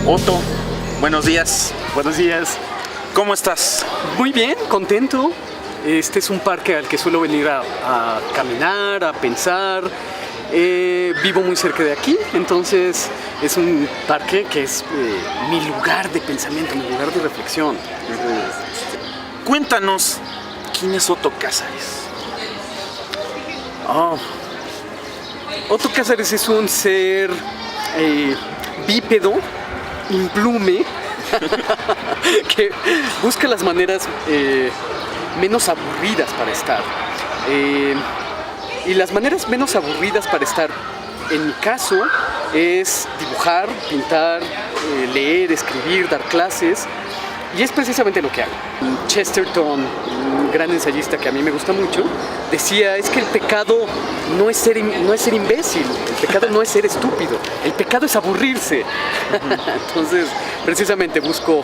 Otto, buenos días. Buenos días. ¿Cómo estás? Muy bien, contento. Este es un parque al que suelo venir a caminar, a pensar. Vivo muy cerca de aquí, entonces es un parque que es mi lugar de pensamiento, mi lugar de reflexión. Cuéntanos, ¿quién es Otto Cázares? Otto Cázares es un ser bípedo, implume, que busca las maneras menos aburridas para estar. Y las maneras menos aburridas para estar, en mi caso, es dibujar, pintar, leer, escribir, dar clases. Y es precisamente lo que hago. Chesterton, un gran ensayista que a mí me gusta mucho, decía, es que el pecado no es ser imbécil, el pecado no es ser estúpido, el pecado es aburrirse. Entonces, precisamente busco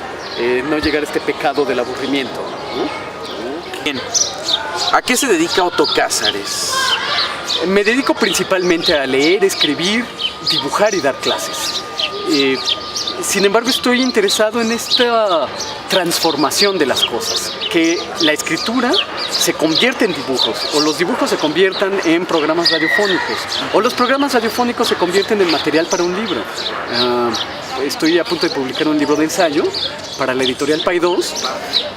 no llegar a este pecado del aburrimiento, ¿no? Bien. ¿A qué se dedica Otto Cázares? Me dedico principalmente a leer, escribir, dibujar y dar clases. Sin embargo, estoy interesado en esta transformación de las cosas, que la escritura se convierte en dibujos, o los dibujos se conviertan en programas radiofónicos, o los programas radiofónicos se convierten en material para un libro. Estoy a punto de publicar un libro de ensayo para la editorial Paidós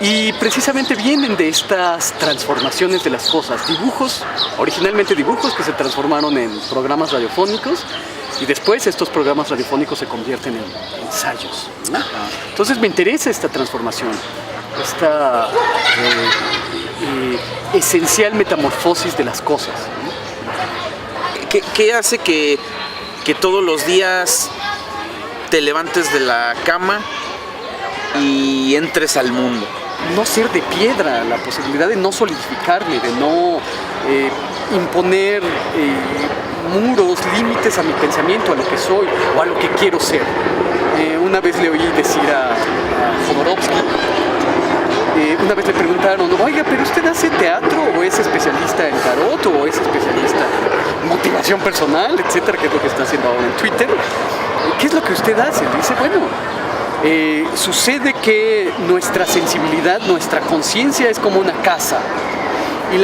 y precisamente vienen de estas transformaciones de las cosas, dibujos, originalmente dibujos que se transformaron en programas radiofónicos y después estos programas radiofónicos se convierten en ensayos, ¿no? Entonces me interesa esta transformación, esta esencial metamorfosis de las cosas, ¿no? ¿Qué hace que todos los días te levantes de la cama y entres al mundo? No ser de piedra, la posibilidad de no solidificarme, de no imponer muros, límites a mi pensamiento, a lo que soy o a lo que quiero ser. Una vez le oí decir a Jodorowsky, una vez le preguntaron, oiga, ¿pero usted hace teatro o es especialista en tarot o es especialista en motivación personal, etcétera, que es lo que está haciendo ahora en Twitter? ¿Qué es lo que usted hace? Le dice, bueno, sucede que nuestra sensibilidad, nuestra conciencia es como una casa. Y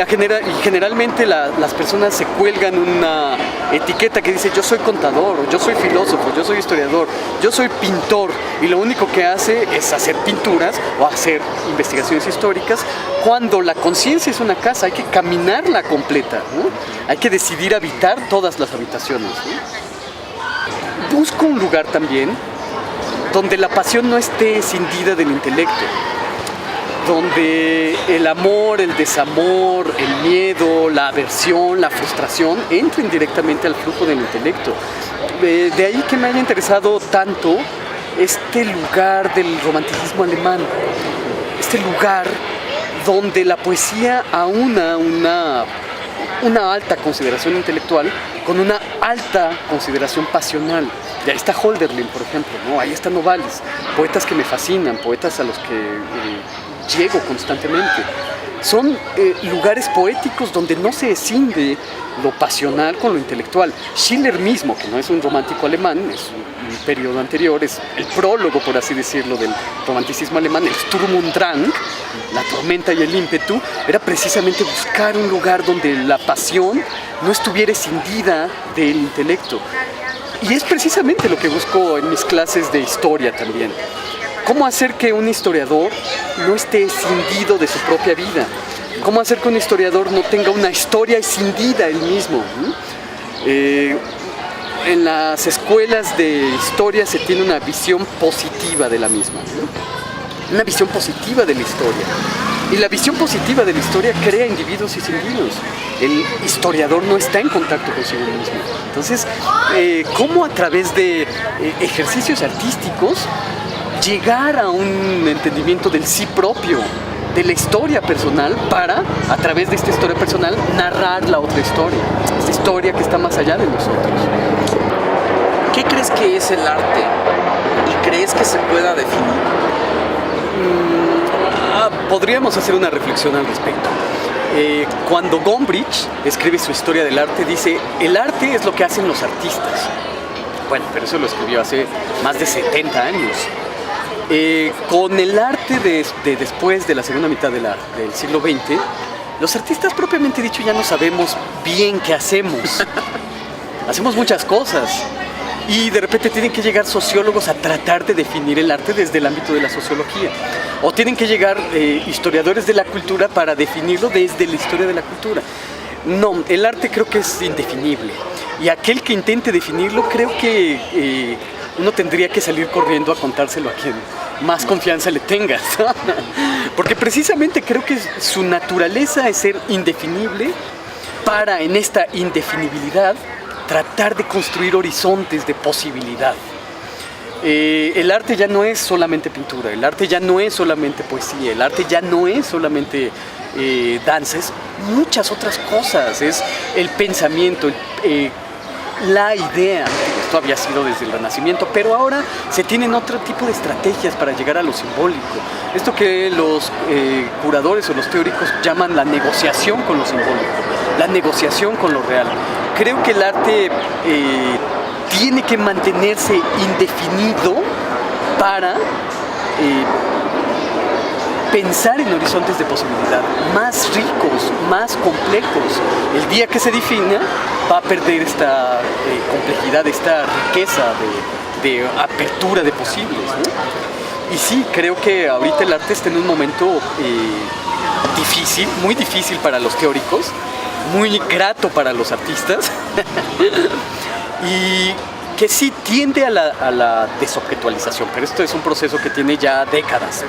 generalmente las personas se cuelgan una etiqueta que dice yo soy contador, o yo soy filósofo, yo soy historiador, yo soy pintor, y lo único que hace es hacer pinturas o hacer investigaciones históricas, cuando la conciencia es una casa, hay que caminarla completa, ¿no? Hay que decidir habitar todas las habitaciones, ¿no? Busco un lugar también donde la pasión no esté escindida del intelecto, donde el amor, el desamor, el miedo, la aversión, la frustración entren directamente al flujo del intelecto. De ahí que me haya interesado tanto este lugar del romanticismo alemán, este lugar donde la poesía aúna una alta consideración intelectual con una alta consideración pasional. Y ahí está Hölderlin, por ejemplo, ¿no? Ahí está Novalis, poetas que me fascinan, poetas a los que llego constantemente. Son lugares poéticos donde no se escinde lo pasional con lo intelectual. Schiller mismo, que no es un romántico alemán, es un periodo anterior, es el prólogo, por así decirlo, del romanticismo alemán, el Sturm und Drang, la tormenta y el ímpetu, era precisamente buscar un lugar donde la pasión no estuviera escindida del intelecto. Y es precisamente lo que busco en mis clases de historia también. ¿Cómo hacer que un historiador no esté escindido de su propia vida? ¿Cómo hacer que un historiador no tenga una historia escindida él mismo? En las escuelas de historia se tiene una visión positiva de la misma, ¿no? Una visión positiva de la historia. Y la visión positiva de la historia crea individuos y individuos. El historiador no está en contacto consigo mismo. Entonces, ¿cómo a través de ejercicios artísticos llegar a un entendimiento del sí propio, de la historia personal, para, a través de esta historia personal, narrar la otra historia, esta historia que está más allá de nosotros? ¿Qué crees que es el arte? ¿Y crees que se pueda definir? Podríamos hacer una reflexión al respecto. Cuando Gombrich escribe su historia del arte, dice, el arte es lo que hacen los artistas. Bueno, pero eso lo escribió hace más de 70 años. Con el arte de después de la segunda mitad del siglo XX, los artistas propiamente dicho ya no sabemos bien qué hacemos. Hacemos muchas cosas. Y de repente tienen que llegar sociólogos a tratar de definir el arte desde el ámbito de la sociología. O tienen que llegar historiadores de la cultura para definirlo desde la historia de la cultura. No, el arte creo que es indefinible. Y aquel que intente definirlo, creo que uno tendría que salir corriendo a contárselo a quien más confianza le tengas. Porque precisamente creo que su naturaleza es ser indefinible para, en esta indefinibilidad, tratar de construir horizontes de posibilidad. El arte ya no es solamente pintura, el arte ya no es solamente poesía, el arte ya no es solamente danza, es muchas otras cosas, es el pensamiento, la idea. Esto había sido desde el Renacimiento, pero ahora se tienen otro tipo de estrategias para llegar a lo simbólico. Esto que los curadores o los teóricos llaman la negociación con lo simbólico, la negociación con lo real. Creo que el arte tiene que mantenerse indefinido para pensar en horizontes de posibilidad más ricos, más complejos. El día que se defina va a perder esta complejidad, esta riqueza de apertura de posibles, ¿no? Y sí, creo que ahorita el arte está en un momento difícil, muy difícil para los teóricos, muy grato para los artistas y que sí tiende a la desobjetualización, pero esto es un proceso que tiene ya décadas.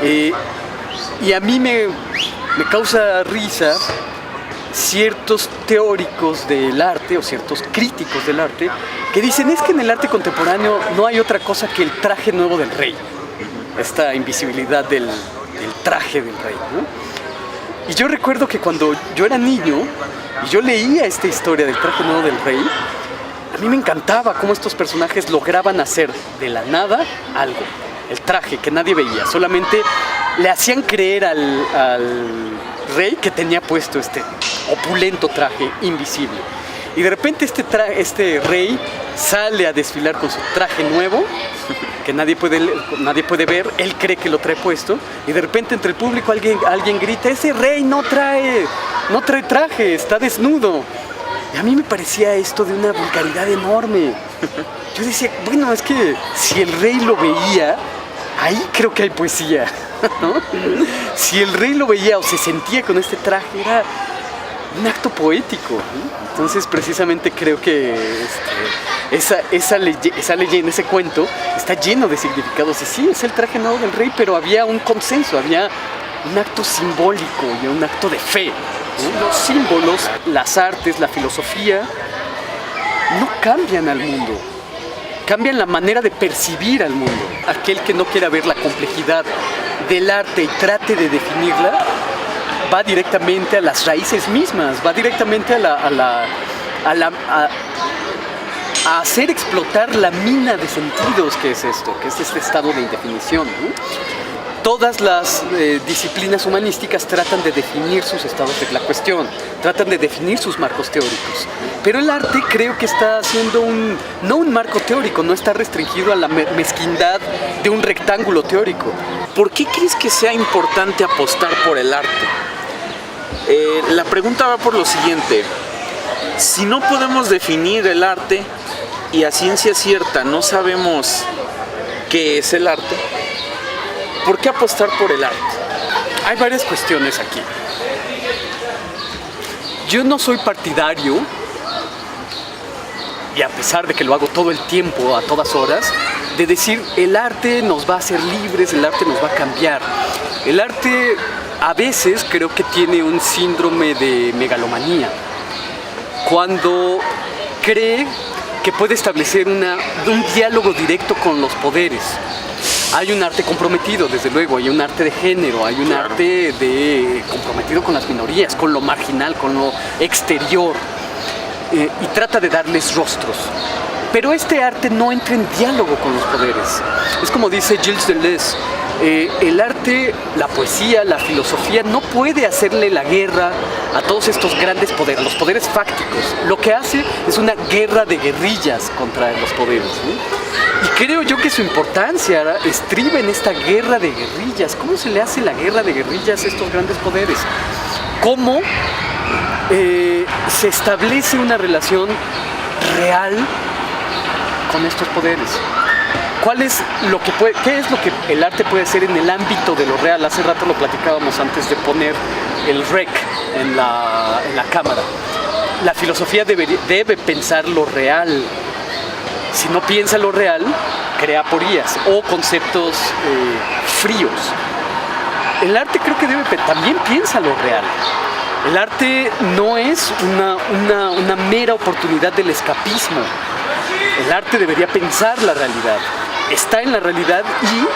Y a mí me causa risa ciertos teóricos del arte o ciertos críticos del arte que dicen es que en el arte contemporáneo no hay otra cosa que el traje nuevo del rey, esta invisibilidad del traje del rey, ¿no? Y yo recuerdo que cuando yo era niño y yo leía esta historia del traje nuevo del rey, a mí me encantaba cómo estos personajes lograban hacer de la nada algo. El traje que nadie veía, solamente le hacían creer al rey que tenía puesto este opulento traje invisible. Y de repente este rey sale a desfilar con su traje nuevo, que nadie puede ver, él cree que lo trae puesto, y de repente entre el público alguien grita, ese rey no trae traje, está desnudo. Y a mí me parecía esto de una vulgaridad enorme. Yo decía, bueno, es que si el rey lo veía, ahí creo que hay poesía, ¿no? Si el rey lo veía o se sentía con este traje, era un acto poético, ¿no? Entonces precisamente creo que esa leyenda, ese cuento está lleno de significados. Y sí, es el traje nuevo del rey, pero había un consenso, había un acto simbólico y un acto de fe, ¿no? Los símbolos, las artes, la filosofía no cambian al mundo, cambian la manera de percibir al mundo. Aquel que no quiera ver la complejidad del arte y trate de definirla, va directamente a las raíces mismas, va directamente a hacer explotar la mina de sentidos que es esto, que es este estado de indefinición, ¿no? Todas las disciplinas humanísticas tratan de definir sus estados de la cuestión, tratan de definir sus marcos teóricos. Pero el arte creo que está haciendo no un marco teórico, no está restringido a la mezquindad de un rectángulo teórico. ¿Por qué crees que sea importante apostar por el arte? La pregunta va por lo siguiente. Si no podemos definir el arte y a ciencia cierta no sabemos qué es el arte, ¿por qué apostar por el arte? Hay varias cuestiones aquí. Yo no soy partidario, y a pesar de que lo hago todo el tiempo, a todas horas, de decir el arte nos va a hacer libres, el arte nos va a cambiar. El arte a veces creo que tiene un síndrome de megalomanía, cuando cree que puede establecer un diálogo directo con los poderes. Hay un arte comprometido, desde luego, hay un arte de género, hay un arte comprometido con las minorías, con lo marginal, con lo exterior, y trata de darles rostros. Pero este arte no entra en diálogo con los poderes. Es como dice Gilles Deleuze, el arte, la poesía, la filosofía no puede hacerle la guerra a todos estos grandes poderes, los poderes fácticos. Lo que hace es una guerra de guerrillas contra los poderes, ¿no? Y creo yo que su importancia estriba en esta guerra de guerrillas. ¿Cómo se le hace la guerra de guerrillas a estos grandes poderes? ¿Cómo se establece una relación real con estos poderes? ¿Qué es lo que el arte puede hacer en el ámbito de lo real? Hace rato lo platicábamos antes de poner el rec en la cámara. La filosofía debe pensar lo real. Si no piensa lo real, crea aporías o conceptos fríos. El arte creo que también piensa lo real. El arte no es una mera oportunidad del escapismo. El arte debería pensar la realidad. Está en la realidad y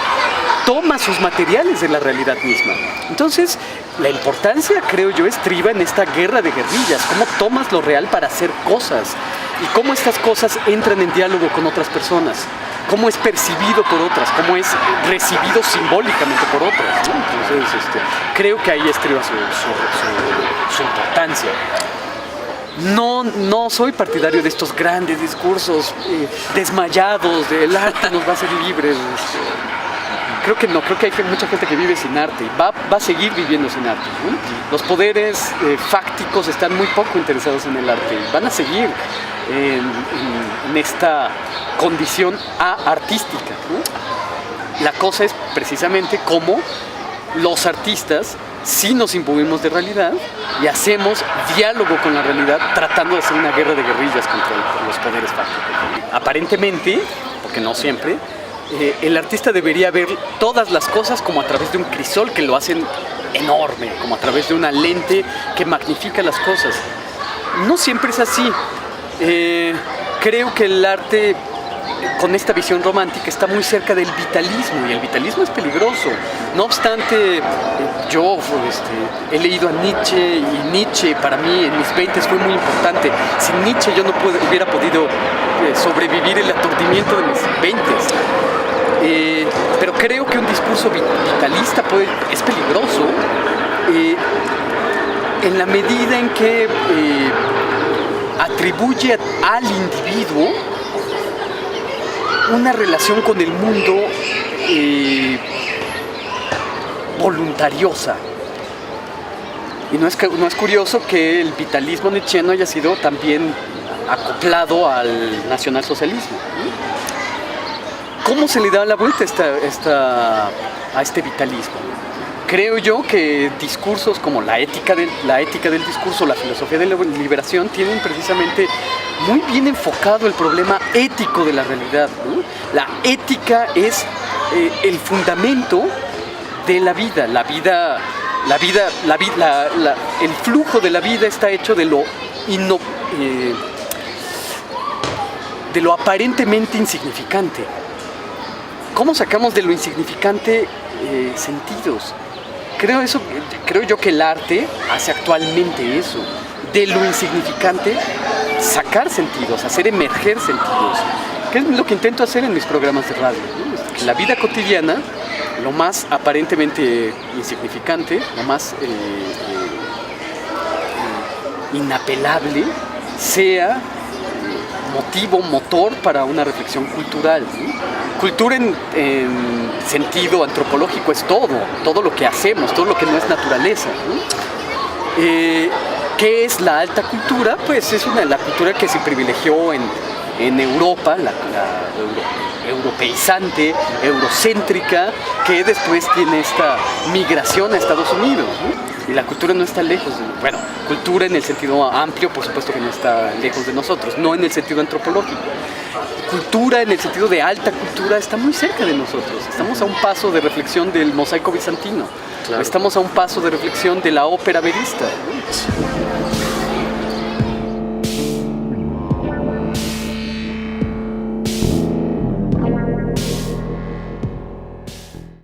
toma sus materiales de la realidad misma. Entonces, la importancia, creo yo, estriba en esta guerra de guerrillas. Cómo tomas lo real para hacer cosas y cómo estas cosas entran en diálogo con otras personas. Cómo es percibido por otras, cómo es recibido simbólicamente por otras, ¿no? Entonces, creo que ahí estriba su importancia. No soy partidario de estos grandes discursos desmayados del arte nos va a hacer libres. Creo que no, creo que hay mucha gente que vive sin arte y va a seguir viviendo sin arte, ¿no? Los poderes fácticos están muy poco interesados en el arte y van a seguir en esta condición artística, ¿no? La cosa es precisamente cómo los artistas sí nos imbuimos de realidad y hacemos diálogo con la realidad tratando de hacer una guerra de guerrillas contra los poderes fácticos. Aparentemente, porque no siempre, el artista debería ver todas las cosas como a través de un crisol que lo hacen enorme, como a través de una lente que magnifica las cosas. No siempre es así. Creo que el arte con esta visión romántica está muy cerca del vitalismo y el vitalismo es peligroso. No obstante, yo he leído a Nietzsche y Nietzsche para mí en mis 20s fue muy importante. Sin Nietzsche yo no hubiera podido sobrevivir el aturdimiento de mis 20s. Pero creo que un discurso vitalista es peligroso en la medida en que atribuye al individuo una relación con el mundo voluntariosa. Y no es curioso que el vitalismo nietzscheano haya sido también acoplado al nacionalsocialismo. ¿Cómo se le da la vuelta a este vitalismo? Creo yo que discursos como la ética del discurso, la filosofía de la liberación tienen precisamente muy bien enfocado el problema ético de la realidad, ¿no? La ética es el fundamento de la vida. El flujo de la vida está hecho de lo aparentemente insignificante. ¿Cómo sacamos de lo insignificante sentidos? Creo yo que el arte hace actualmente eso, de lo insignificante sacar sentidos, hacer emerger sentidos, que es lo que intento hacer en mis programas de radio, ¿no? Que la vida cotidiana, lo más aparentemente insignificante, lo más inapelable, sea motor para una reflexión cultural, ¿no? Cultura en sentido antropológico es todo lo que hacemos, todo lo que no es naturaleza, ¿no? ¿Qué es la alta cultura? Pues es la cultura que se privilegió en Europa, la europeizante, eurocéntrica, que después tiene esta migración a Estados Unidos, ¿no? Y la cultura no está lejos cultura en el sentido amplio, por supuesto que no está lejos de nosotros, no en el sentido antropológico. Cultura en el sentido de alta cultura está muy cerca de nosotros. Estamos a un paso de reflexión del mosaico bizantino. Claro. Estamos a un paso de reflexión de la ópera verista, ¿no?